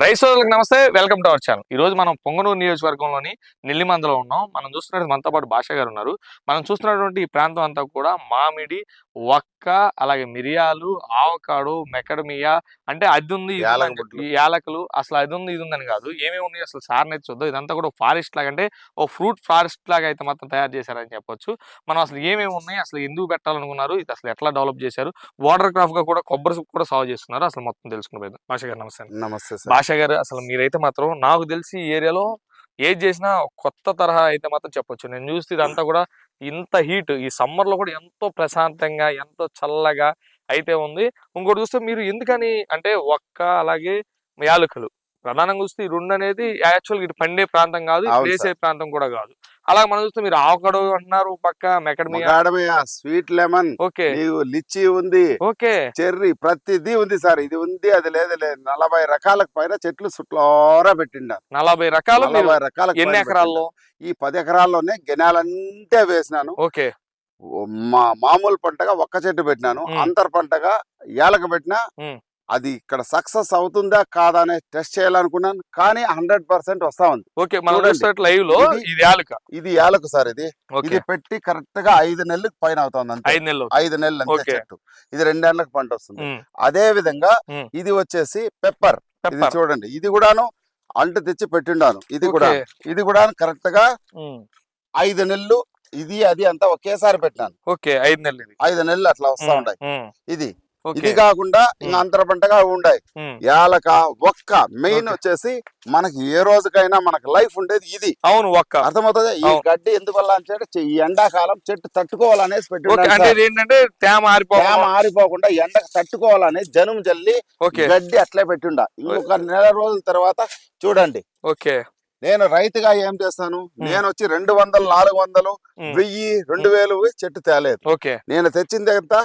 Rice సోదరులకు నమస్తే, welcome to our channel. ఈ రోజు మనం పొంగనూరు నియోజకవర్గంలోని నెల్లిమందలో ఉన్నాం. మనం చూస్తున్నట్టు మనతో పాటు భాష గారు ఉన్నారు. మనం చూస్తున్నటువంటి ఈ ప్రాంతం అంతా కూడా మామిడి, వక్క, అలాగే మిరియాలు, ఆవకాడో, మెకడమియా, అంటే అది ఉంది ఇది ఉంది అని చెప్పి, ఈ యాలకులు, అసలు అది ఉంది ఇది ఉందని కాదు, ఏమేమి ఉన్నాయి అసలు సార్ అయితే చూద్దాం. ఇదంతా కూడా ఫారెస్ట్ లాగా, అంటే ఓ ఫ్రూట్ ఫారెస్ట్ లాగా అయితే మొత్తం తయారు చేశారని చెప్పొచ్చు. మనం అసలు ఏమేమి ఉన్నాయి, అసలు ఎందుకు పెట్టాలనుకున్నారు, ఇది అసలు ఎట్లా డెవలప్ చేశారు, వాటర్ క్రాఫ్ట్ గా కూడా కొబ్బరి కూడా సాగు చేస్తున్నారు, అసలు మొత్తం తెలుసుకునే భాష గారు నమస్తే. నమస్తే భాష గారు, అసలు మీరైతే మాత్రం నాకు తెలిసి ఈ ఏరియాలో ఏది చేసినా కొత్త తరహా అయితే మాత్రం చెప్పొచ్చు. నేను చూస్తే ఇదంతా కూడా ఇంత హీట్ ఈ సమ్మర్ లో కూడా ఎంతో ప్రశాంతంగా, ఎంతో చల్లగా అయితే ఉంది. ఇంకోటి చూస్తే మీరు ఎందుకని అంటే ఒక్క అలాగే యాలకులు ప్రధానంగా చూస్తే ఈ రెండు అనేది యాక్చువల్ ఇటు పండే ప్రాంతం కాదు, వేసే ప్రాంతం కూడా కాదు. అలాగే మనం చూస్తే మీరు ఆవకాడో అంటున్నారు, పక్క మెకడమియా, స్వీట్ లెమన్, ఓకే, లిచ్చి ఉంది, ఓకే, చెర్రీ, ప్రతిదీ ఉంది సార్. ఇది ఉంది అది లేదు లేదు 40 రకాలకు పైన చెట్లు చుట్లోరా పెట్టిండా. 40 రకాలు. 40 రకాల. ఎన్ని ఎకరాల్లో? ఈ 10 ఎకరాల్లోనే గెనాలంటే వేసినాను. ఓకే, మామూలు పంటగా ఒక్క చెట్టు పెట్టినాను, అంతర్ పంటగా యాలక పెట్టినా. అది ఇక్కడ సక్సెస్ అవుతుందా కాదా అనే టెస్ట్ చేయాలనుకున్నాను, కానీ 100% వస్తా ఉంది. ఓకే, లైవ్ లో ఇది యాలకు సార్. ఇది పెట్టి కరెక్ట్ గా 5 నెలలకు పైన అవుతుంది అంతే. 5 నెలలు అంతే చెట్టు. ఇది 2 నెలలకు పంట వస్తుంది. అదే విధంగా ఇది వచ్చేసి పెప్పర్. ఇది చూడండి, ఇది కూడాను అంటు తెచ్చి పెట్టిండాను. ఇది కూడా కరెక్ట్ గా 5 నెలలు. ఇది అది అంతా ఒకేసారి పెట్టినాను. ఓకే, 5 నెలలు అట్లా వస్తా ఉంటాయి. ఇది కాకుండా ఇంకా అంతర పంటగా ఉన్నాయి యాలక, ఒక్క. మెయిన్ వచ్చేసి మనకి ఏ రోజుకైనా మనకి లైఫ్ ఉండేది ఇది. అవును, ఒక్క. అర్థమవుతుంది. ఈ గడ్డి ఎందువల్ల అంటే ఈ ఎండాకాలం చెట్టు తట్టుకోవాలనేసి పెట్టి, తేమ ఆరిపోకుండా ఎండకు తట్టుకోవాలనేసి జనుము జల్లి గడ్డి అట్లే పెట్టిండా. ఇంకొక నెల రోజుల తర్వాత చూడండి. ఓకే, నేను రైతుగా ఏం చేస్తాను, నేను వచ్చి 200, 400, 1000, 2000 చెట్టు తేలేదు. నేను తెచ్చింది ఎంత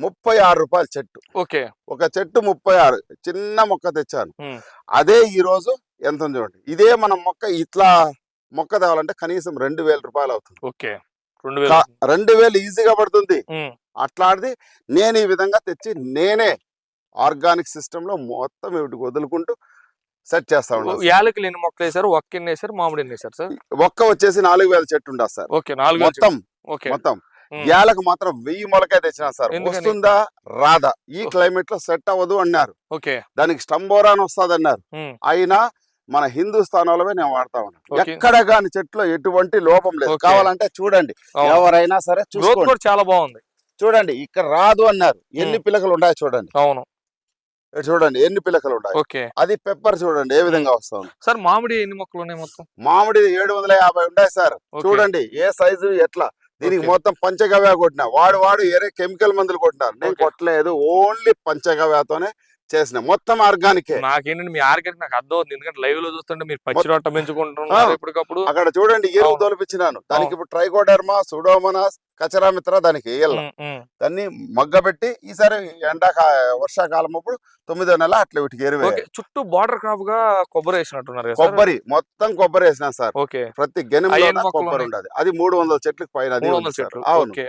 36 రూపాయలు చెట్టు. ఓకే, ఒక చెట్టు 36. చిన్న మొక్క తెచ్చాను. అదే ఈ రోజు ఎంత ఉంది చూడండి. ఇదే మనం ఇట్లా మొక్క తేవాలంటే కనీసం 2000 రూపాయలు అవుతుంది. ఓకే, 2000 ఈజీగా పడుతుంది. అట్లాంటిది నేను ఈ విధంగా తెచ్చి నేనే ఆర్గానిక్ సిస్టమ్ లో మొత్తం వీటికి వదులుకుంటూ సెట్ చేస్తా ఉన్నాను. యాలకులు ఎన్ని మొక్కలు వేసారు, ఒక్క ఎన్ని వేసారు, మామిడి ఎన్ని వేసారు సార్? ఒక్క వచ్చేసి 4000 చెట్టు ఉండదు సార్. ఓకే, 4000 మొత్తం. యాలకు మాత్రం 1000 మొలకాయ తెచ్చినా సార్. వస్తుందా రాదా, ఈ క్లైమేట్ లో సెట్ అవ్వదు అన్నారు. దానికి స్టంబోరాన్ వస్తుంది అన్నారు. అయినా మన హిందూస్థానంలోనే నేను వాడతా ఉన్నాను. ఎక్కడ గాని చెట్లు ఎటువంటి లోపం లేదు. కావాలంటే చూడండి, ఎవరైనా సరే చూసుకోండి, చాలా బాగుంది. చూడండి, ఇక్కడ రాదు అన్నారు. ఎన్ని పిలకలు ఉన్నాయి చూడండి. అవును, చూడండి ఎన్ని పిలకలు ఉన్నాయి. అది పెప్పర్ చూడండి ఏ విధంగా వస్తా ఉంది సార్. మామిడి ఎన్ని మొక్కలు ఉన్నాయి మొత్తం? మామిడి 750 ఉన్నాయి సార్. చూడండి ఏ సైజు ఎట్లా. దీనికి మొత్తం పంచగవ్య కొట్టిన. వాడు ఏరే కెమికల్ మందులు కొట్టినారు. నేను కొట్టలేదు, ఓన్లీ పంచగవ్యతోనే చేసిన, మొత్తం ఆర్గానిక్. నాకేంటంటే మీ ఆర్గానిక్ నాకు అర్థం అవుతుంది, ఎందుకంటే లైవ్ లో చూస్తుంటే మీరు పచ్చి రొట్ట పెంచుకుంటున్నారు ఎప్పటికప్పుడు. అక్కడ చూడండి ఎరువు తోలిపించినాను. దానికి ఇప్పుడు ట్రైకోడర్మా, సుడోమోనాస్, కచరామిత్ర దానికి వేయాల. దాన్ని మగ్గబెట్టి ఈసారి వర్షాకాలం అప్పుడు 9వ నెల అట్లా వీటికి ఎరువు. చుట్టూ బార్డర్ క్రాప్ గా కొబ్బరి వేసినట్టున్నారు. కొబ్బరి మొత్తం కొబ్బరి వేసినా సార్. ప్రతి గెనుమ్ కొబ్బరి ఉండదు. అది 300 చెట్లకు పైన.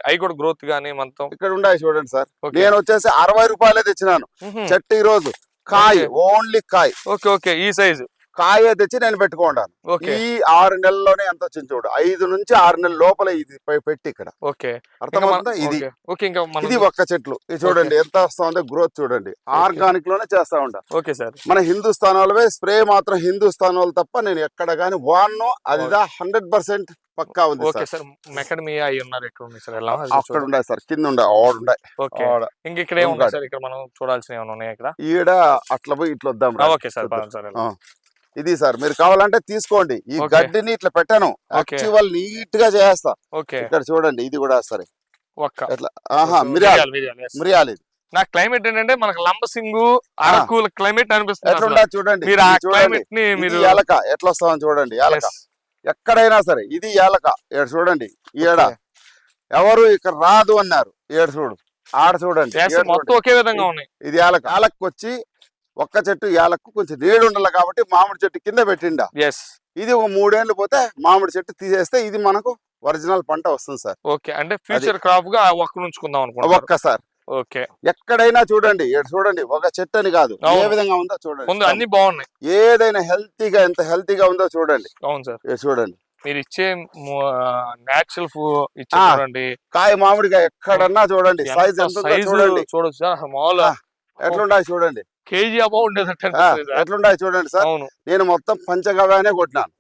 అవి కూడా గ్రోత్ గానీ మొత్తం ఇక్కడ ఉన్నాయి చూడండి సార్. నేను వచ్చేసి 60 రూపాయలే తెచ్చినాను చెట్టు. ఈ రోజు కాయ, ఓన్లీ కాయ. ఓకే, ఈ సైజు కాయ తెచ్చి నేను పెట్టుకుంటాను. ఈ 6 నెలల్లోనే ఎంత వచ్చింది చూడు. 5 నుంచి 6 నెలల లోపల ఇది పెట్టి ఇక్కడ. అర్థమవుతుందా? ఇది ఒక్క చెట్లు. ఇది చూడండి ఎంత వస్తుందో గ్రోత్ చూడండి. ఆర్గానిక్ లోనే చేస్తా ఉంటా. మన హిందూస్థానాలవే స్ప్రే మాత్రం హిందూస్థాన్ వాళ్ళు తప్ప నేను ఎక్కడ గానీ వాడను. అదిదా 100% పక్కా ఉంది సార్. మెకడమియా అక్కడ ఉండే సార్, కింద ఉండే ఆడుండే. ఇక్కడ ఇక్కడ మనం చూడాల్సిన ఏమైనా ఉన్నాయి ఇక్కడ? ఈడ అట్లా పోయి ఇట్లా వద్దాం. ఇది సార్, మీరు కావాలంటే తీసుకోండి. ఈ గడ్డిని ఇట్లా పెట్టాను, యాక్చువల్ నీట్ గా చేస్తా. ఇక్కడ చూడండి, ఇది కూడా సరే. మిరియాలు. నా క్లైమేట్ ఏంటంటే మనకు లంబసింగు, అరకు క్లైమేట్ అనిపిస్తుంది. చూడండి యాలక ఎట్లా వస్తామని చూడండి. యాలక ఎక్కడైనా సరే ఇది యాలక. ఇక్కడ చూడండి, ఈడ ఎవరు ఇక్కడ రాదు అన్నారు. ఏడు చూడు, ఆడ చూడండి, ఒకే విధంగా ఉన్నాయి. ఇది యాలక. యాలకు వచ్చి ఒక్క చెట్టు యాలకు కొంచెం నీడు ఉండాలి కాబట్టి మామిడి చెట్టు కింద పెట్టిండా. ఇది ఒక 3 ఏళ్ళు పోతే మామిడి చెట్టు తీసేస్తే ఇది మనకు ఒరిజినల్ పంట వస్తుంది సార్. ఓకే, అంటే ఫ్యూచర్ క్రాప్ గా ఒక్క ఉంచుకుందాం అనుకుంటున్నాను. ఒక్క సార్ ఓకే. ఎక్కడైనా చూడండి, ఇక్కడ చూడండి ఒక చెట్టు అని కాదు, ఏ అవును. విధంగా ఉందో చూడండి. ముందు అన్ని బాగున్నాయి. ఏదైనా హెల్తీగా ఎంత హెల్తీగా ఉందో చూడండి. అవును సార్. ఇది చూడండి. మీరు ఇచ్చే నేచురల్ ఇచ్చే చూడండి. కాయ మామిడికాయ ఎక్కడన్నా చూడండి, సైజ్ ఎంత ఉందో చూడండి. చూడొచ్చు సార్. మామూలు ఎట్లుండాయి చూడండి, కేజీ అబౌ ఉండేది ఎట్లుండాయి చూడండి సార్. అవును. నేను మొత్తం పంచగవ్యానే కొట్టినాను,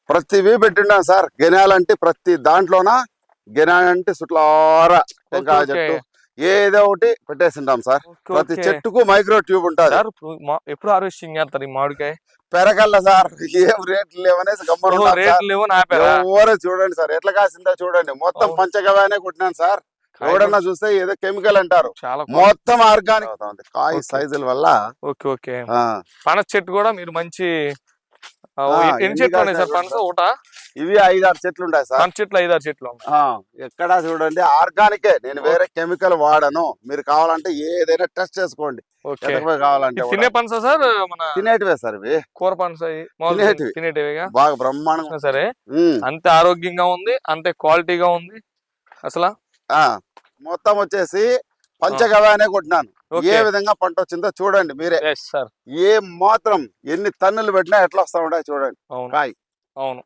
ప్రతివి పెట్టినాను సార్. గెనాలంటే ప్రతి దాంట్లోన గెనాలంటే సుట్లారా టెంకాయ చెట్టు ఏదో ఒకటి పెట్టేసింటాం సార్. ప్రతి చెట్టుకు మైక్రో ట్యూబ్ ఉంటుంది. ఎప్పుడు హార్వెస్టింగ్ చేస్తారు ఈ మామిడికాయ? పెరగల్ల సార్, ఏం రేట్లు లేవనేసి గమ్మరు చూడండి సార్ ఎట్లా కాసిందో చూడండి. మొత్తం పంచగవ్యానే కొట్టినాను సార్. ఎవడన్నా చూస్తే ఏదో కెమికల్ అంటారు, మొత్తం ఆర్గానిక్. కాయ సైజుల వల్ల ఓకే ఓకే. పనస చెట్టు కూడా మీరు మంచి ఎన్ని చెట్లు ఉన్నాయి సార్? పనస ఒకటా? ఇవి 5-6 చెట్లు ఉంటాయి సార్. పనస చెట్లు 5-6 చెట్లు ఎక్కడ చూడండి ఆర్గానికే, నేను వేరే కెమికల్ వాడను. మీరు కావాలంటే ఏదైనా టెస్ట్ చేసుకోండి. కావాలంటే తినే పనస సార్? మన తినేటివే సార్, ఇవి కూర పనస తినేటివేగా, బాగా బ్రహ్మాండంగా. సరే, అంతే ఆరోగ్యంగా ఉంది, అంతే క్వాలిటీగా ఉంది అసలు. మొత్తం వచ్చేసి పంచగవ్యానే కొట్టినాను. ఏ విధంగా పంట వచ్చిందో చూడండి మీరే. ఏ మాత్రం ఎన్ని టన్నులు పెట్టినా ఎట్లా వస్తా ఉంటాయి చూడండి కాయ. అవును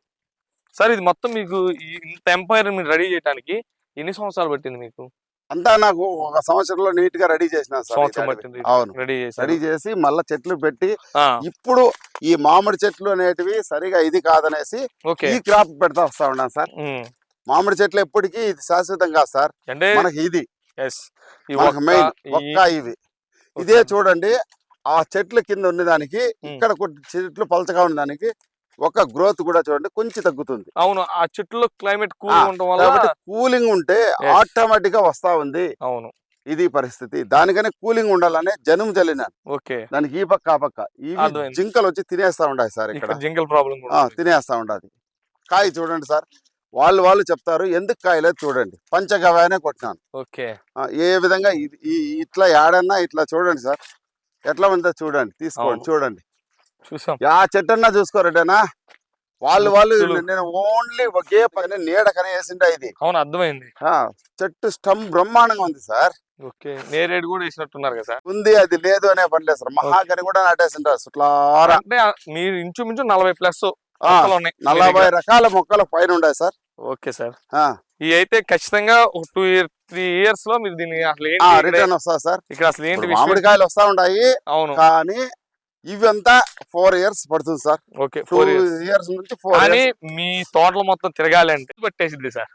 సార్. ఇది మొత్తం మీకు ఇంత ఎంపైర్ మీరు రెడీ చేయడానికి ఎన్ని సంవత్సరాలు పట్టింది మీకు? అంతా నాకు 1 సంవత్సరంలో నీట్ గా రెడీ చేసిన. అవును, రెడీ చేసి మళ్ళా చెట్లు పెట్టి ఇప్పుడు ఈ మామిడి చెట్లు అనేటివి సరిగా ఇది కాదనేసి ఈ క్రాప్ పెడతా వస్తా ఉన్నాను సార్. మామిడి చెట్లు ఎప్పటికీ ఇది శాశ్వతం కాదు సార్, మనకి ఇది మెయిన్ ఒక్క ఇవి. ఇదే చూడండి, ఆ చెట్ల కింద ఉన్నదానికి ఇక్కడ చెట్లు పలచగా ఉన్నదానికి ఒక గ్రోత్ కూడా చూడండి కొంచెం తగ్గుతుంది. అవును, ఆ చెట్లు క్లైమేట్ కూలింగ్ ఉండడం వల్ల, కూలింగ్ ఉంటే ఆటోమేటిక్ గా వస్తా ఉంది. అవును, ఇది పరిస్థితి. దానికనే కూలింగ్ ఉండాలనే జనం జల్లినాను. ఓకే, దానికి ఈ పక్క ఆ పక్క ఇవి జింకలు వచ్చి తినేస్తా ఉండాలి సార్. ఇక్కడ జింకల ప్రాబ్లం తినేస్తా ఉండాలి. కాయ చూడండి సార్, వాళ్ళు చెప్తారు ఎందుకు కాయలేదు చూడండి, పంచగవ్యానే కొట్టినాను. ఓకే, ఏ విధంగా ఇట్లా ఏడన్నా ఇట్లా చూడండి సార్ ఎట్లా ఉందో చూడండి, తీసుకోండి చూడండి. ఆ చెట్టన్నా చూసుకోరటేనా వాళ్ళు నేను ఓన్లీ ఒకే పని నీడకనే వేసింటా ఇది. అవును, అర్థమైంది. చెట్టు స్టమ్ బ్రహ్మాండంగా ఉంది సార్. ఓకే, నేరేడు కూడా వేసినట్టున్నారు కదా సార్? ఉంది, అది లేదు అనే పని లేదు సార్. మహాగని కూడా నాటేసింటారు సుట్లారా. అంటే మీరు ఇంచుమించు 40+ 40 రకాల మొక్కలు పైన ఉన్నాయి సార్. ఓకే సార్, ఇవి అయితే ఖచ్చితంగా 2-3 ఇయర్స్ లో మీరు దీన్ని అసలు రిటర్న్ వస్తుంది సార్. ఇక్కడ అసలు ఏంటి మామిడికాయలు వస్తా ఉంటాయి. అవును, కానీ ఇవంతా 4 ఇయర్స్ పడుతుంది సార్. ఓకే, 4 ఇయర్స్ నుంచి 4 కానీ మీ తోటలు మొత్తం తిరగాలంటే పట్టేసింది సార్.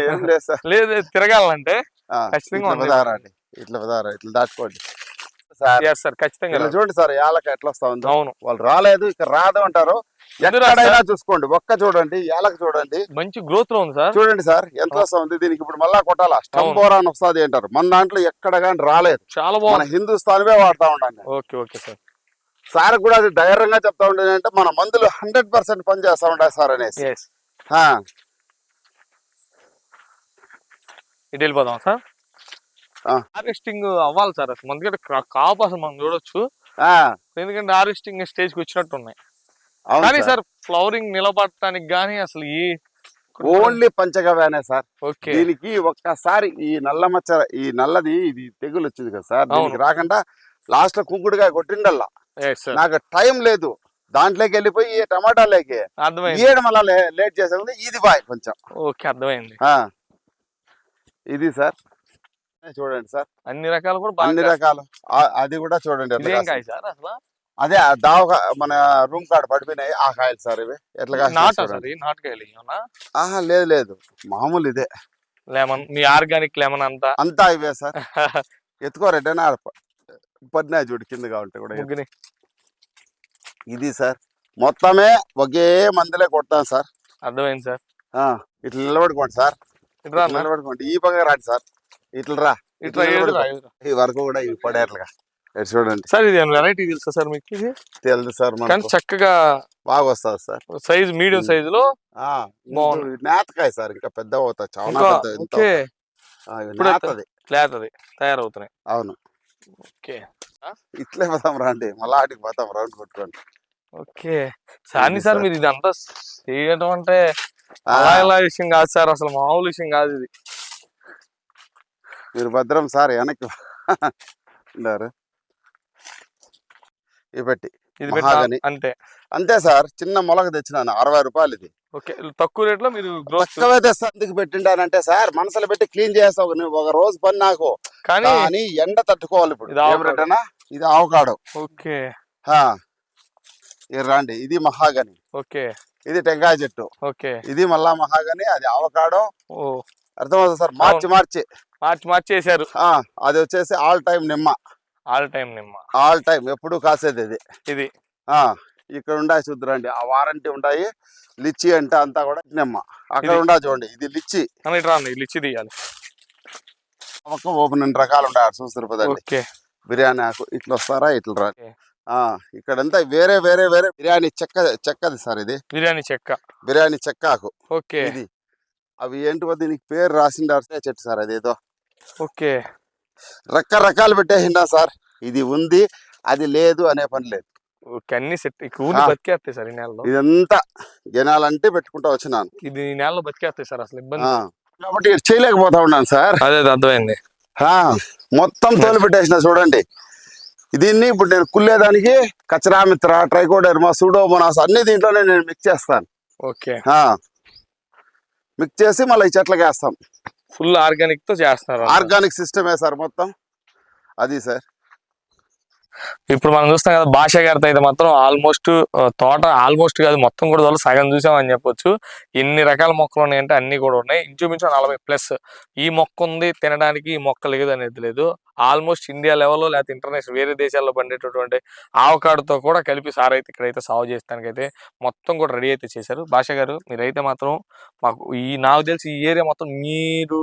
ఏం లేదు సార్, లేదు తిరగాలంటే ఖచ్చితంగా ఇట్లా దాచుకోండి సార్. ఖచ్చితంగా చూడండి సార్, యాలక ఎట్లా వస్తా ఉంది. అవును, వాళ్ళు రాలేదు ఇక్కడ రాదు అంటారు. ఎక్కడైనా చూసుకోండి, ఒక్క చూడండి యాలక చూడండి, మంచి గ్రోత్ లో ఉంది సార్. చూడండి సార్ ఎంత వస్తా ఉంది. దీనికి ఇప్పుడు మళ్ళా కొట్టాలా, స్టంబోరా అని వస్తుంది అంటారు. మన దాంట్లో ఎక్కడ కానీ రాలేదు. చాలా బాగుంది, హిందుస్థాన్వే వాడుతా ఉండాలి. Okay okay sir. సార్ కూడా అది ధైర్యంగా చెప్తా ఉండేది అంటే మన మందులు 100% పని చేస్తా ఉంటాయి సార్ అనేసి. ఇటు వెళ్ళిపోదాం సార్. హార్వెస్టింగ్ అవ్వాలి సార్ అసలు, అందుకంటే కాపు అసలు మనం చూడొచ్చు. ఎందుకంటే హార్వెస్టింగ్ స్టేజ్ కి వచ్చినట్టు ఉన్నాయి. కానీ సార్ ఫ్లవరింగ్ నిలబడటానికి గానీ అసలు ఓన్లీ పంచగవ్యానే సార్. ఓకే, దీనికి ఒక్కసారి ఈ నల్ల మచ్చ ఈ నల్లది ఇది తెగులు వచ్చింది కదా సార్, దీనికి రాకుండా లాస్ట్ లో కుంకుడుగా కొట్టిండల్లా. నాకు టైం లేదు, దాంట్లోకి వెళ్ళిపోయి టమాటాలోకి ఏడు మళ్ళా లేట్ చేసే ఇది బాయ్ కొంచెం. ఓకే, అర్థమైంది. ఇది సార్ చూడండి సార్, అన్ని రకాలు కూడా అన్ని రకాలు. అది కూడా చూడండి సార్. అసలు అదే దావ మన రూమ్ కార్డ్ పడిపోయినాయి ఆ కాయలు సార్. ఇవి ఎట్లా నాటుకాయలు? లేదు మామూలు ఇదే లెమన్. మీ ఆర్గానిక్ లెమన్ అంతా ఇవే సార్. ఎత్తుకోరేటైనా పడినాయి చూడు కింద కావాలంటే కూడా. ఇది సార్ మొత్తమే ఒకే మందులే కొడతాను సార్. అర్థమైంది సార్. ఇట్లా నిలబడుకోండి సార్, నిలబడుకోండి. ఈ పక్క రాండి సార్, ఇట్లా రా. ఈ వరకు కూడా ఇవి పడేట్లుగా చూడండి సార్. ఇది వెరైటీ తెలుసా సార్ మీకు? ఇది తెలుసు సార్, చక్కగా బాగా వస్తుంది సార్. సైజ్ మీడియం సైజ్ లో నేతకాయ సార్, ఇంకా పెద్ద అవుతాయి చాలా. తయారవుతున్నాయి. అవును, ఓకే. ఇట్లే పోతాం రండి, మళ్ళా ఆటికి పోతాం రౌండ్ కొట్టుకోండి. ఓకే సార్, మీరు ఇది అంతా చేయడం అంటే అలా విషయం కాదు సార్, అసలు మామూలు విషయం కాదు ఇది. మీరు భద్రం సార్ వెనక్కి ఉన్నారు. ఇవి పెట్టి ఇది మహాగని అంతే అంతే సార్. చిన్న మొలక తెచ్చినాను 60 రూపాయలు. ఇది ఓకే, తక్కువ రేట్ లో మీరు తక్కువే తెస్తా. ఎందుకు పెట్టిండానంటే సార్ మనసులో పెట్టి క్లీన్ చేస్తావు నువ్వు ఒక రోజు పని నాకు, కానీ ఎండ తట్టుకోవాలి. ఇప్పుడు ఇది ఆవకాడో. ఓకే, ఇది రండి. ఇది మహాగని. ఓకే, ఇది టెంకాయ చెట్టు. ఓకే, ఇది మళ్ళా మహాగని, అది ఆవకాడో. అర్థమవుతుంది సార్. మార్చి వేసారు. అది వచ్చేసి ఆల్ టైం నిమ్మ. ఆల్ టైం ఎప్పుడు కాసేది ఇది. ఇక్కడ ఉండాయి చూద్దరండి, ఆ వారంటీ ఉంటాయి. లిచ్చి అంటే అంతా కూడా నిమ్మ. అక్కడ ఉండా చూడండి, ఇది లిచ్చి. లిచ్చి తీయాలి. ఓపెన్ 2 రకాలు ఉంటాయి చూస్తారు పదండి. బిర్యానీ ఆకు ఇట్లా వస్తారా, ఇట్లా రా. ఇక్కడంతా వేరే వేరే వేరే బిర్యానీ చెక్కది సార్. ఇది బిర్యానీ చెక్క ఆకు. ఇది అవి ఏంటి దీనికి పేరు రాసిండారు చెట్టు సార్. అదేదో ఓకే, రకరకాలు పెట్టేసిండా సార్. ఇది ఉంది అది లేదు అనే పని లేదు. అన్ని సెట్ బతికేస్తాయి సార్ ఈ నెలలో. ఇదంతా జనాలంటే పెట్టుకుంటా వచ్చినాను. ఇది ఈ నెలలో బతికేస్తాయి సార్, అసలు ఇబ్బంది కాబట్టి చేయలేకపోతా ఉన్నాను సార్. అదే అర్థమైంది. మొత్తం తోలు పెట్టేసిన చూడండి. దీన్ని ఇప్పుడు నేను కుల్లేదానికి కచరామిత్ర, ట్రైకోడెర్మా, సూడోమోనాస్ అన్ని దీంట్లోనే నేను మిక్స్ చేస్తాను. ఓకే, మిక్స్ చేసి మళ్ళీ ఈ చెట్లకి వేస్తాం. ఫుల్ ఆర్గానిక్ తో చేస్తున్నారు. ఆర్గానిక్ సిస్టమే సార్ మొత్తం. అది సార్ ఇప్పుడు మనం చూస్తాం కదా, భాష గారితో అయితే మాత్రం ఆల్మోస్ట్ తోట ఆల్మోస్ట్ కాదు మొత్తం కూడా సగం చూసామని చెప్పొచ్చు. ఎన్ని రకాల మొక్కలు ఉన్నాయంటే అన్ని కూడా ఉన్నాయి. ఇంచుమించు 40+. ఈ మొక్క ఉంది తినడానికి, ఈ మొక్క లేదు అనేది లేదు. ఆల్మోస్ట్ ఇండియా లెవెల్లో లేకపోతే ఇంటర్నేషనల్ వేరే దేశాల్లో పండేటటువంటి ఆవకాడతో కూడా కలిపి సార్ అయితే ఇక్కడైతే సాగు చేస్తానికైతే మొత్తం కూడా రెడీ అయితే చేశారు. భాష గారు మీరైతే మాత్రం మాకు నాకు తెలిసి ఈ ఏరియా మొత్తం మీరు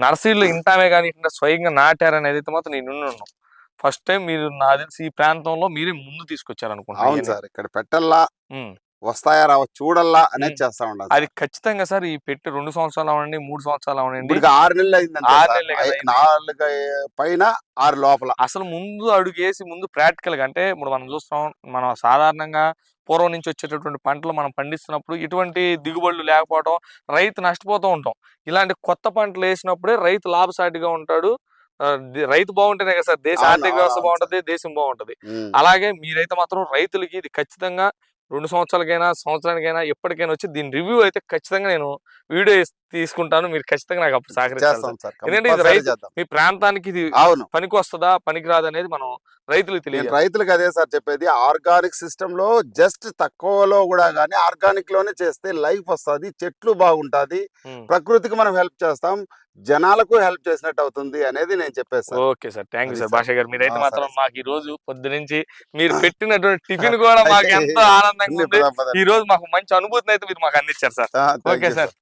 నర్సరీలో ఇంటామే కానీ ఇట్లా స్వయంగా నాటారనేది అయితే మాత్రం నేను ఉన్నాను. ఫస్ట్ టైం మీరు నాకు తెలిసి ఈ ప్రాంతంలో మీరే ముందు తీసుకొచ్చారు అనుకుంటా. అవును సార్, ఇక్కడ పెట్టల్లా వస్తాయా రావ చూడల్లా అనేది చేస్తా ఉండాలి. అది ఖచ్చితంగా సార్. ఈ పెట్టి 2 సంవత్సరాలు అవనండి, 3 సంవత్సరాలు అవనండి, 6 నెలలు అయింది. 4 పైన 6 లోపల. అసలు ముందు అడుగేసి ముందు ప్రాక్టికల్ గా, అంటే ఇప్పుడు మనం చూస్తాం, మనం సాధారణంగా పూర్వం నుంచి వచ్చేటటువంటి పంటలు మనం పండిస్తున్నప్పుడు ఇటువంటి దిగుబడులు లేకపోవడం, రైతు నష్టపోతూ ఉంటాం. ఇలాంటి కొత్త పంటలు వేసినప్పుడే రైతు లాభసాటిగా ఉంటాడు. రైతు బాగుంటేనే కదా సార్ దేశ ఆర్థిక వ్యవస్థ బాగుంటది, దేశం బాగుంటది. అలాగే మీరైతే మాత్రం రైతులకి ఇది ఖచ్చితంగా 2 సంవత్సరాలకైనా సంవత్సరానికైనా ఎప్పటికైనా వచ్చి దీని రివ్యూ అయితే ఖచ్చితంగా నేను వీడియో తీసుకుంటాను. మీరు ఖచ్చితంగా నాకు అప్పుడు సహకరిస్తారు. ఎందుకంటే ఇది రైతు మీ ప్రాంతానికి ఇది పనికి వస్తుందా పనికి రాదు అనేది మనం రైతులకు తెలియదు. రైతులకు అదే సార్ చెప్పేది. ఆర్గానిక్ సిస్టమ్ లో జస్ట్ తక్కువలో కూడా కానీ ఆర్గానిక్ లోనే చేస్తే లైఫ్ వస్తుంది, చెట్లు బాగుంటది, ప్రకృతికి మనం హెల్ప్ చేస్తాం, జనాలకు హెల్ప్ చేసినట్టు అవుతుంది అనేది నేను చెప్పేస్తాను. Okay sir, thank you sir. భాష గారు మీరైతే మాత్రం మాకు ఈ రోజు పొద్దు నుంచి మీరు పెట్టినటువంటి టిఫిన్ కూడా మాకు ఎంతో ఆనందంగా ఉంది. ఈ రోజు మాకు మంచి అనుభూతిని అయితే మీరు మాకు అందించారు సార్. Okay sir.